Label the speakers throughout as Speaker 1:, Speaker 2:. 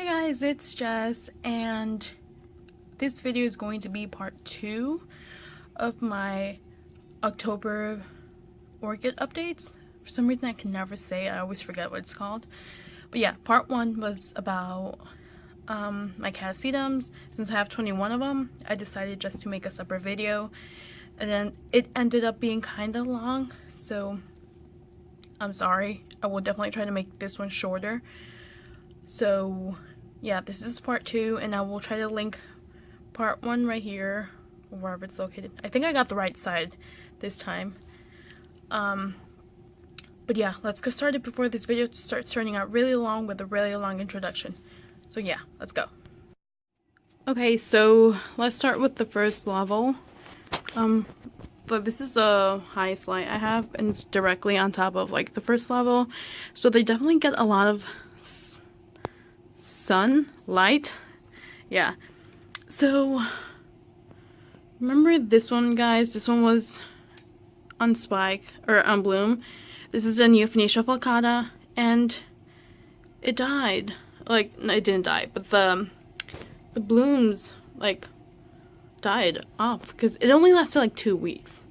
Speaker 1: Hey guys, it's Jess, and this video is going to be part 2 of my October orchid updates. For some reason I can never say it, I always forget what it's called. But yeah, part 1 was about my catasetums. Since I have 21 of them, I decided just to make a separate video. And then it ended up being kind of long, so I'm sorry. I will definitely try to make this one shorter. So yeah, this is part 2, and I will try to link part 1 right here, or wherever it's located. I think I got the right side this time. But yeah, let's get started before this video starts turning out really long with a really long introduction. So yeah, let's go. Okay, so let's start with the first level. But this is the highest light I have, and it's directly on top of like the first level. So they definitely get a lot of sunlight. Yeah. So remember this one, guys? This one was on spike or on bloom. This is a Neophanacia falcata, and it died. Like, no, it didn't die, but the blooms like died off because it only lasted like 2 weeks.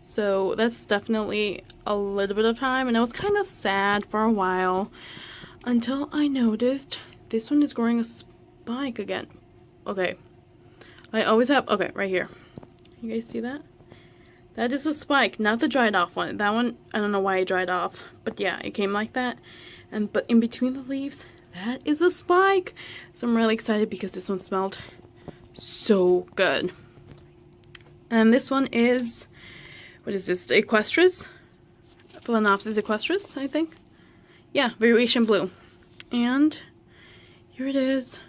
Speaker 1: So that's definitely a little bit of time, and I was kind of sad for a while until I noticed this one is growing a spike again. Okay. I always have, okay, right here. You guys see that? That is a spike, not the dried off one. That one, I don't know why it dried off, but yeah, it came like that. But in between the leaves, that is a spike. So I'm really excited because this one smelled so good. And this one is, what is this? The Equestris? Phalaenopsis equestris, I think. Yeah, variation blue. And here it is.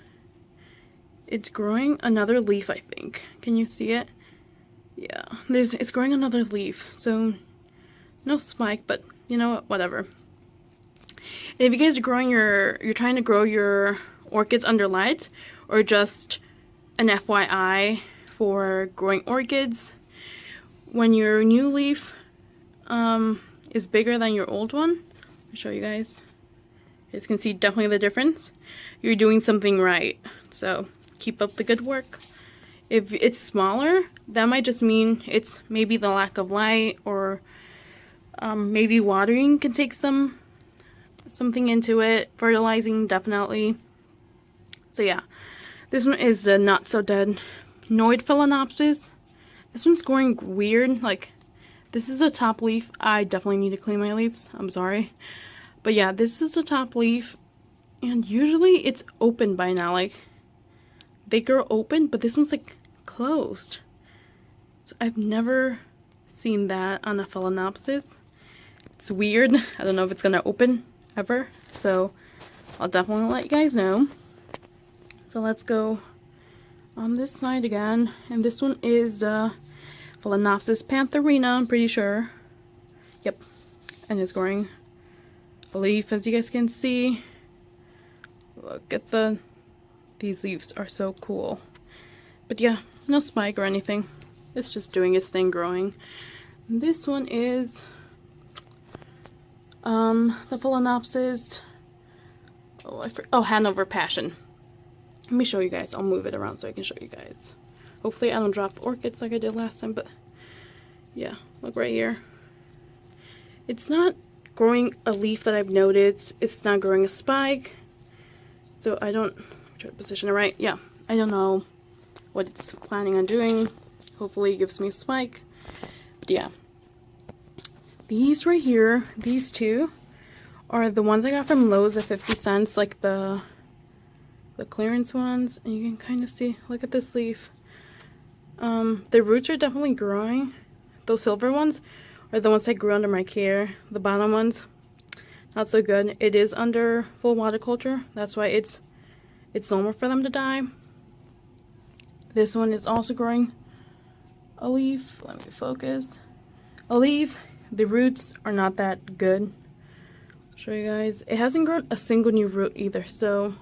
Speaker 1: It's growing another leaf, I think. Can you see it? Yeah, it's growing another leaf. So no spike, but you know what? Whatever. And if you guys are growing you're trying to grow your orchids under light, or just an FYI for growing orchids, when your new leaf is bigger than your old one, I'll show you guys. You guys can see definitely the difference. You're doing something right. So keep up the good work. If it's smaller, that might just mean it's maybe the lack of light, or maybe watering can take something into it. Fertilizing, definitely. So yeah, this one is the not so dead Noid Phalaenopsis. This one's growing weird. Like, this is a top leaf. I definitely need to clean my leaves. I'm sorry. But yeah, this is the top leaf, and usually it's open by now. Like, they grow open, but this one's like closed. So I've never seen that on a Phalaenopsis. It's weird. I don't know if it's gonna open ever, so I'll definitely let you guys know. So let's go on this side again, and this one is the Phalaenopsis pantherina, I'm pretty sure. Yep, and it's growing a leaf, as you guys can see. Look at these leaves are so cool. But yeah, no spike or anything. It's just doing its thing, growing. And this one is the Phalaenopsis. Hanover Passion. Let me show you guys. I'll move it around so I can show you guys. Hopefully I don't drop orchids like I did last time, but yeah, look right here. It's not growing a leaf that I've noticed. It's not growing a spike. So I don't, try to position it right. Yeah, I don't know what it's planning on doing. Hopefully it gives me a spike. But yeah, these right here, these two, are the ones I got from Lowe's at 50 cents, like the clearance ones. And you can kind of see, look at this leaf. The roots are definitely growing. Those silver ones are the ones that grew under my care. The bottom ones, not so good. It is under full water culture. That's why it's normal for them to die. This one is also growing a leaf. Let me focus. A leaf. The roots are not that good. I'll show you guys. It hasn't grown a single new root either. So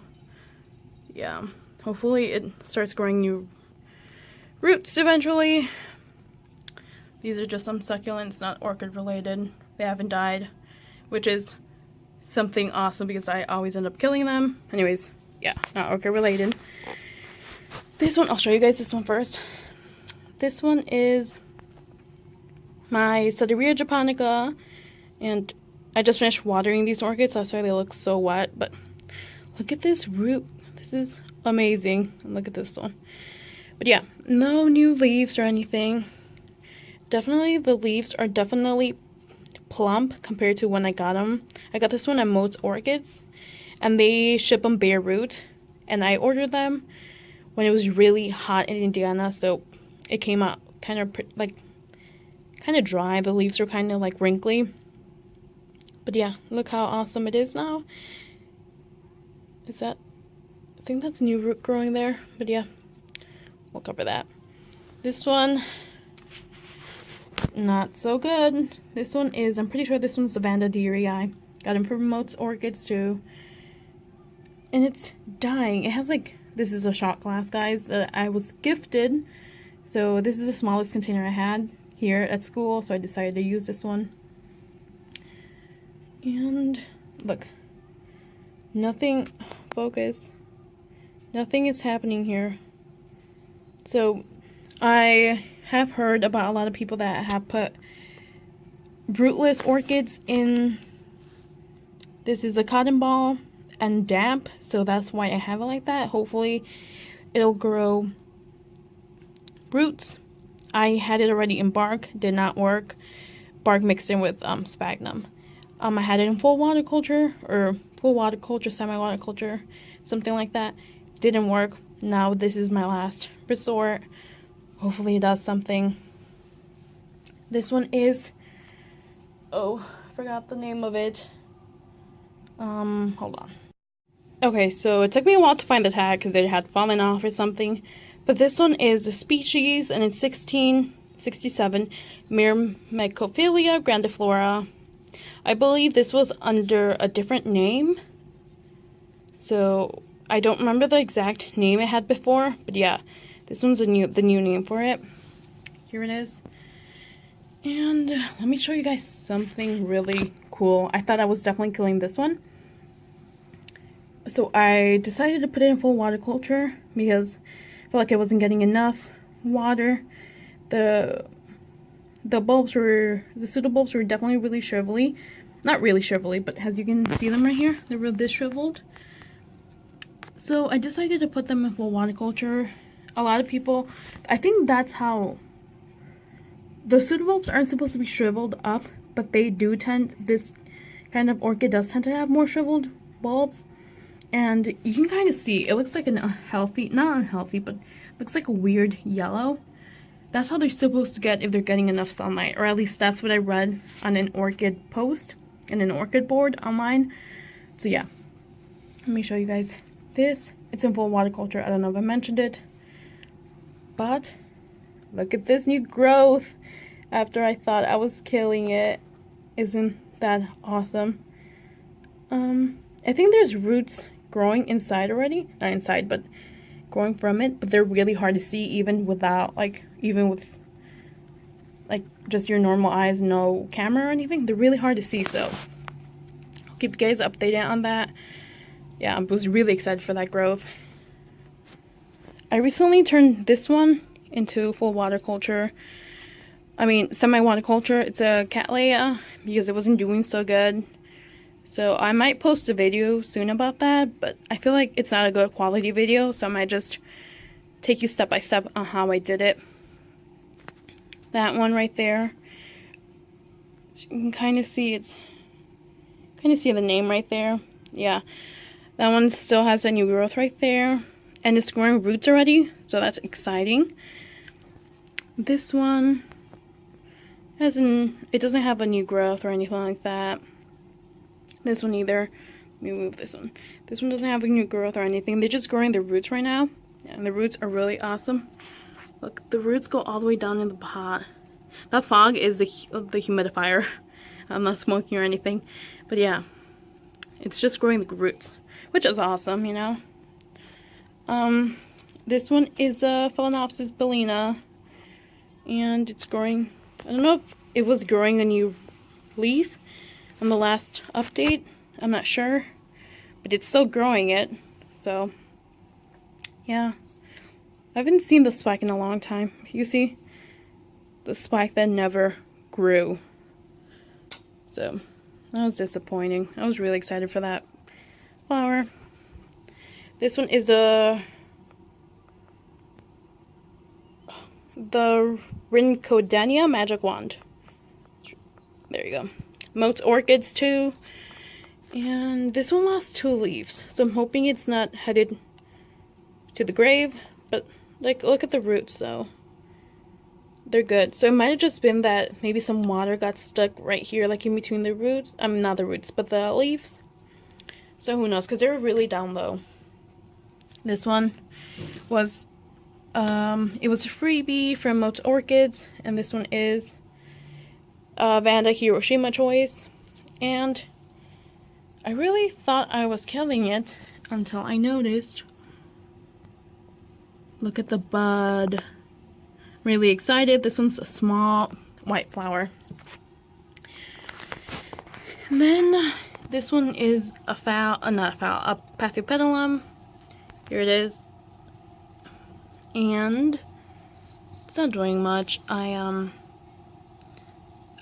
Speaker 1: yeah, hopefully it starts growing new roots eventually. These are just some succulents, not orchid related. They haven't died, which is something awesome because I always end up killing them. Anyways, yeah, not orchid related. This one, I'll show you guys this one first. This one is my Saderia japonica, and I just finished watering these orchids, that's why they look so wet, but look at this root. This is amazing. And look at this one. But yeah, no new leaves or anything. Definitely, the leaves are definitely plump compared to when I got them. I got this one at Mode's Orchids, and they ship them bare root, and I ordered them when it was really hot in Indiana, so it came out kind of dry. The leaves are kind of like wrinkly. But yeah, look how awesome it is now. Is that, I think that's new root growing there, but yeah, we'll cover that. This one, not so good. This one is, I'm pretty sure this one's the Vanda Dearei. Got him from Mode's Orchids too. And it's dying. It has like, this is a shot glass, guys, that I was gifted. So this is the smallest container I had here at school, so I decided to use this one. And look, nothing, focus, nothing is happening here. So I have heard about a lot of people that have put rootless orchids in. This is a cotton ball and damp, so that's why I have it like that. Hopefully it'll grow roots. I had it already in bark, did not work. Bark mixed in with sphagnum. I had it in full water culture, or full water culture, semi-water culture, something like that. Didn't work. Now this is my last resort. Hopefully it does something. This one is, oh, I forgot the name of it. Hold on. Okay, so it took me a while to find the tag because it had fallen off or something. But this one is a species, and it's 1667, Myrmecophilia grandiflora. I believe this was under a different name, so I don't remember the exact name it had before, but yeah, this one's the new name for it. Here it is. And let me show you guys something really cool. I thought I was definitely killing this one. So I decided to put it in full water culture because I felt like I wasn't getting enough water. The pseudobulbs were definitely really shrivelly. Not really shrivelly, but as you can see them right here, they're real this shriveled. So I decided to put them in full water culture. A lot of people, I think that's how, the pseudobulbs aren't supposed to be shriveled up, but they do tend, this kind of orchid does tend to have more shriveled bulbs. And you can kind of see, it looks like an unhealthy, not unhealthy, but looks like a weird yellow. That's how they're supposed to get if they're getting enough sunlight, or at least that's what I read on an orchid post and an orchid board online. So yeah, let me show you guys this. It's in full water culture. I don't know if I mentioned it, but look at this new growth after I thought I was killing it. Isn't that awesome? I think there's roots growing inside already, not inside, but growing from it, but they're really hard to see even without, even with just your normal eyes, no camera or anything. They're really hard to see, so I'll keep you guys updated on that. Yeah, I was really excited for that growth. I recently turned this one into full water culture. I mean, semi-water culture. It's a Cattleya because it wasn't doing so good. So I might post a video soon about that, but I feel like it's not a good quality video, so I might just take you step by step on how I did it. That one right there, so you can kind of see the name right there. Yeah, that one still has a new growth right there, and it's growing roots already, so that's exciting. This one it doesn't have a new growth or anything like that. This one either. Let me move this one. This one doesn't have a new growth or anything. They're just growing their roots right now. And the roots are really awesome. Look, the roots go all the way down in the pot. That fog is the humidifier. I'm not smoking or anything. But yeah, it's just growing the roots, which is awesome, you know. This one is a Phalaenopsis bellina. And it's growing, I don't know if it was growing a new leaf on the last update, I'm not sure, but it's still growing it, So, yeah. I haven't seen the spike in a long time. You see? The spike that never grew. So, that was disappointing. I was really excited for that flower. This one is the Rincodenia Magic Wand. There you go. Most Orchids too. And this one lost 2 leaves. So I'm hoping it's not headed to the grave. But, like, look at the roots though. They're good. So it might have just been that maybe some water got stuck right here, like in between the roots. I mean, not the roots, but the leaves. So who knows, because they were really down low. This one was, it was a freebie from Most Orchids. And this one is Vanda Hiroshima Choice. And I really thought I was killing it until I noticed. Look at the bud. Really excited. This one's a small white flower. And then this one is a a Paphiopedilum. Here it is. And it's not doing much. I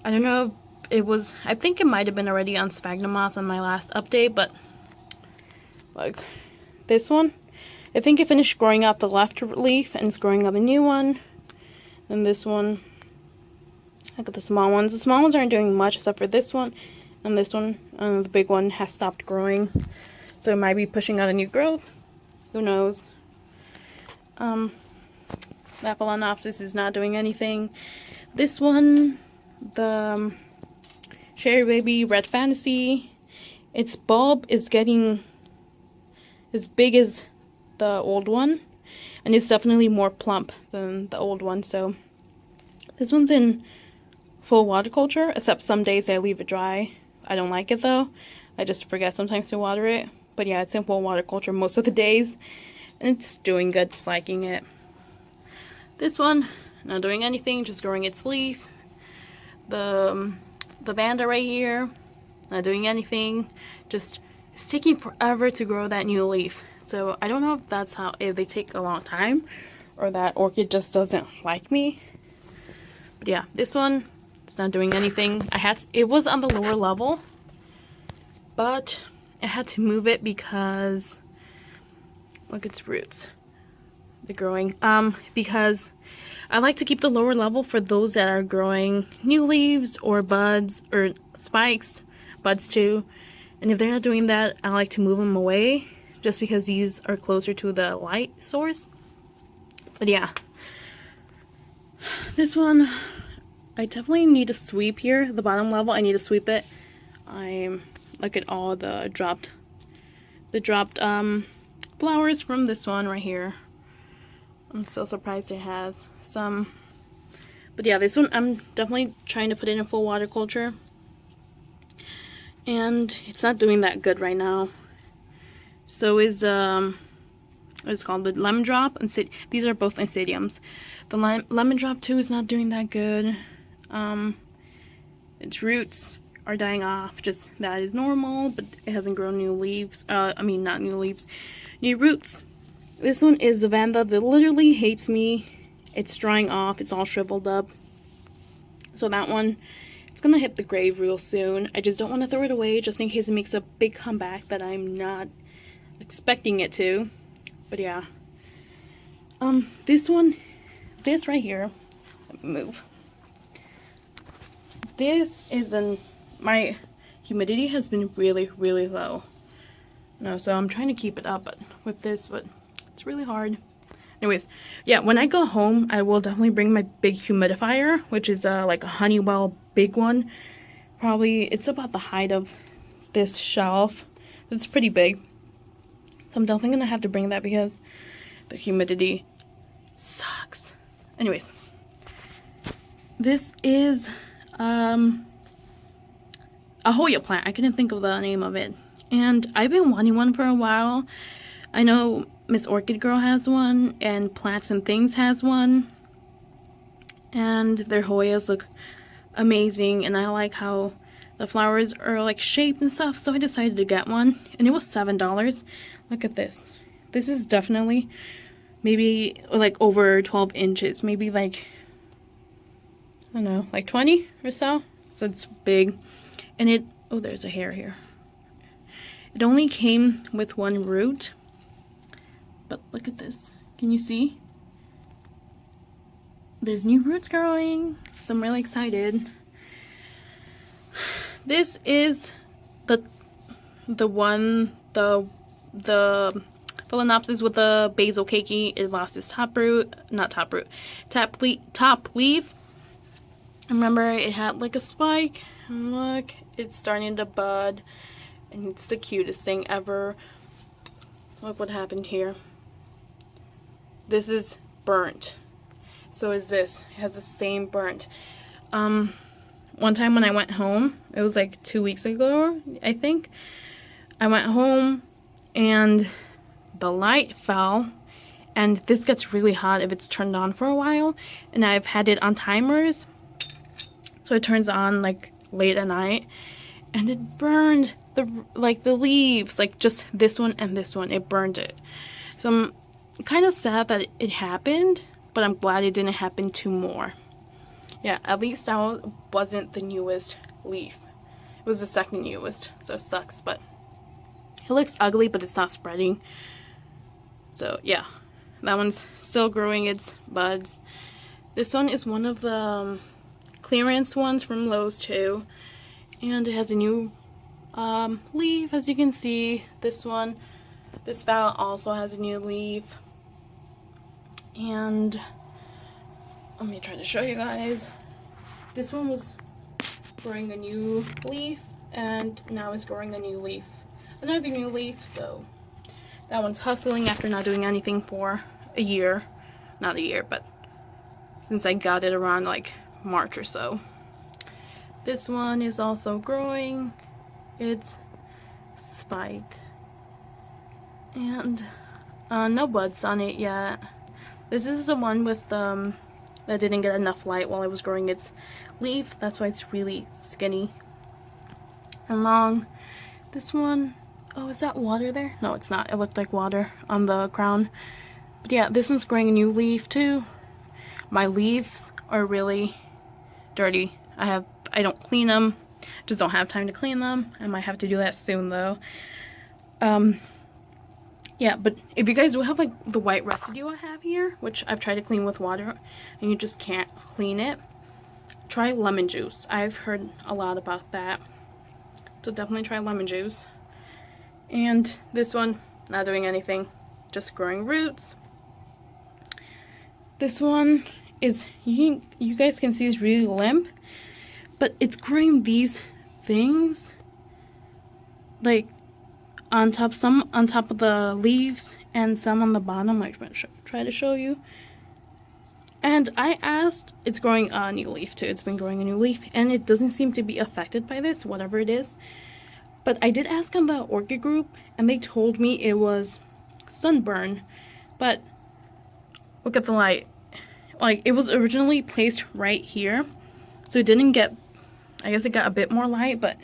Speaker 1: don't know if it was, I think it might have been already on sphagnum moss on my last update, but like this one, I think it finished growing out the left leaf and it's growing out a new one. And this one, look at the small ones. The small ones aren't doing much except for this one and this one. And the big one has stopped growing. So it might be pushing out a new growth. Who knows? That Phalaenopsis is not doing anything. This one, the Cherry Baby Red Fantasy, its bulb is getting as big as the old one. And it's definitely more plump than the old one, so this one's in full water culture, except some days I leave it dry. I don't like it though. I just forget sometimes to water it. But yeah, it's in full water culture most of the days. And it's doing good, just liking it. This one, not doing anything, just growing its leaf. The Vanda right here, not doing anything. Just, it's taking forever to grow that new leaf. So I don't know if that's how, if they take a long time or that orchid just doesn't like me. But yeah, this one, it's not doing anything. It was on the lower level, but I had to move it because look, its roots. They're growing. Because I like to keep the lower level for those that are growing new leaves or buds or spikes, buds too. And if they're not doing that, I like to move them away. Just because these are closer to the light source. But yeah. This one, I definitely need to sweep here. The bottom level, I need to sweep it. Look at all the dropped flowers from this one right here. I'm so surprised it has some. But yeah, this one, I'm definitely trying to put it in full water culture. And it's not doing that good right now. So is what's called the lemon drop, and these are both Insidiums. The lemon drop too is not doing that good. Its roots are dying off. Just that is normal, but it hasn't grown new leaves. I mean not new leaves, new roots. This one is the Vanda that literally hates me. It's drying off. It's all shriveled up. So that one, it's gonna hit the grave real soon. I just don't want to throw it away just in case it makes a big comeback that I'm not expecting it to. But yeah, this one, this right here, let me move. This is my humidity has been really low. No, so I'm trying to keep it up but it's really hard. Anyways, yeah, when I go home I will definitely bring my big humidifier, which is like a Honeywell big one. Probably it's about the height of this shelf. It's pretty big. So I'm definitely gonna have to bring that because the humidity sucks. Anyways, this is a Hoya plant. I couldn't think of the name of it. And I've been wanting one for a while. I know Miss Orchid Girl has one, and Plants and Things has one. And their Hoyas look amazing, and I like how the flowers are like shaped and stuff, so I decided to get one. And it was $7. Look at this. This is definitely maybe like over 12 inches, maybe like, I don't know, like 20 or so. So it's big. And it, oh, there's a hair here. It only came with one root. But look at this. Can you see? There's new roots growing. So I'm really excited. This is the Phalaenopsis with the basil cakey. It lost its top leaf. Remember, it had like a spike. And look, it's starting to bud. And it's the cutest thing ever. Look what happened here. This is burnt. So is this. It has the same burnt. One time when I went home, it was like 2 weeks ago, I think. I went home and the light fell, and this gets really hot if it's turned on for a while, and I've had it on timers, so it turns on like late at night, and it burned the leaves, like just this one and this one. It burned it. So I'm kind of sad that it happened, but I'm glad it didn't happen to more. Yeah, at least that wasn't the newest leaf. It was the second newest, so it sucks, but it looks ugly, but it's not spreading. So yeah, that one's still growing its buds. This one is one of the clearance ones from Lowe's too, and it has a new leaf, as you can see. This phal also has a new leaf, and let me try to show you guys. This one was growing a new leaf, and now it's growing a new leaf. Another new leaf, so that one's hustling after not doing anything for a year. Not a year, but since I got it around like March or so. This one is also growing. It's spike. And no buds on it yet. This is the one with that didn't get enough light while it was growing its leaf. That's why it's really skinny and long. This one, oh, is that water there? No, it's not. It looked like water on the crown. But yeah, this one's growing a new leaf too. My leaves are really dirty. I don't clean them. Just don't have time to clean them. I might have to do that soon though. Yeah, but if you guys do have like the white residue I have here, which I've tried to clean with water and you just can't clean it, try lemon juice. I've heard a lot about that. So definitely try lemon juice. And this one, not doing anything, just growing roots. This one is, you guys can see it's really limp, but it's growing these things like on top, some on top of the leaves and some on the bottom. I'm going to try to show you. And I asked, it's growing a new leaf too. It's been growing a new leaf, and it doesn't seem to be affected by this, whatever it is. But I did ask on the Orchid group, and they told me it was sunburn. But look at the light. Like, it was originally placed right here, so it didn't get, I guess it got a bit more light, but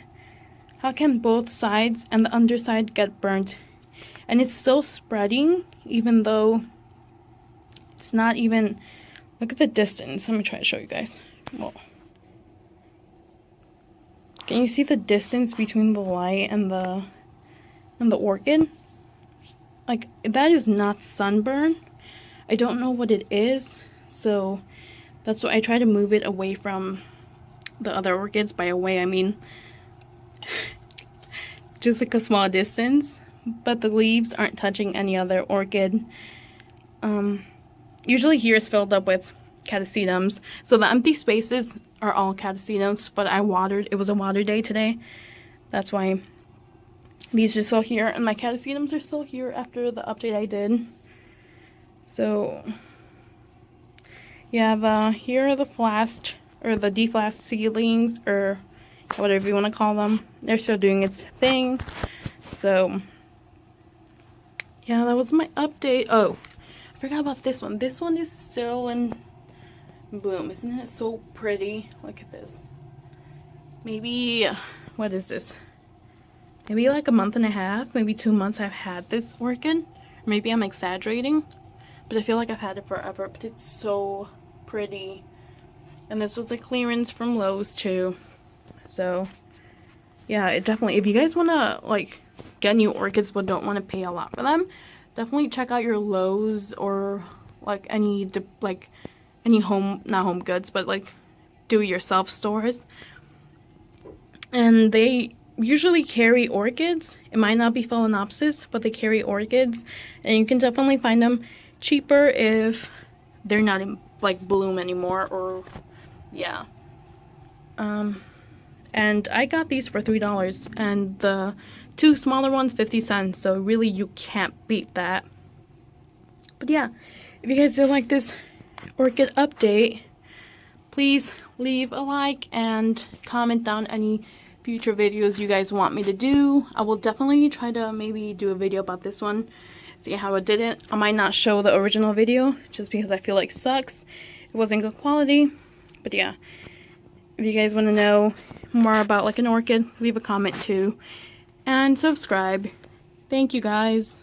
Speaker 1: how can both sides and the underside get burnt? And it's still spreading, even though it's not even, look at the distance. Let me try to show you guys. Whoa. Can you see the distance between the light and the orchid? Like, that is not sunburn. I don't know what it is, so that's why I try to move it away from the other orchids. By away, I mean just like a small distance, but the leaves aren't touching any other orchid. Usually here is filled up with catasetums, so the empty spaces are all catasetums, but I watered, it was a water day today, that's why these are still here, and my catasetums are still here after the update I did. So yeah, here are the flask, or the deflast seedlings, or whatever you want to call them. They're still doing its thing. So yeah, that was my update. Oh, I forgot about this one. This one is still in bloom. Isn't it so pretty? Look at this. Maybe, what is this? Maybe like a month and a half, maybe 2 months I've had this orchid. Maybe I'm exaggerating, but I feel like I've had it forever, but it's so pretty. And this was a clearance from Lowe's too. So yeah, it definitely, if you guys want to like get new orchids but don't want to pay a lot for them, definitely check out your Lowe's or like any home, not home goods, but like do-it-yourself stores. And they usually carry orchids. It might not be phalaenopsis, but they carry orchids, and you can definitely find them cheaper if they're not in like bloom anymore, or yeah. And I got these for $3, and the two smaller ones 50 cents, so really you can't beat that. But yeah, if you guys did like this orchid update, please leave a like and comment down any future videos you guys want me to do. I will definitely try to maybe do a video about this one, see how I did it. I might not show the original video just because I feel like it sucks. It wasn't good quality. But yeah, if you guys want to know more about like an orchid, leave a comment too. And subscribe. Thank you guys.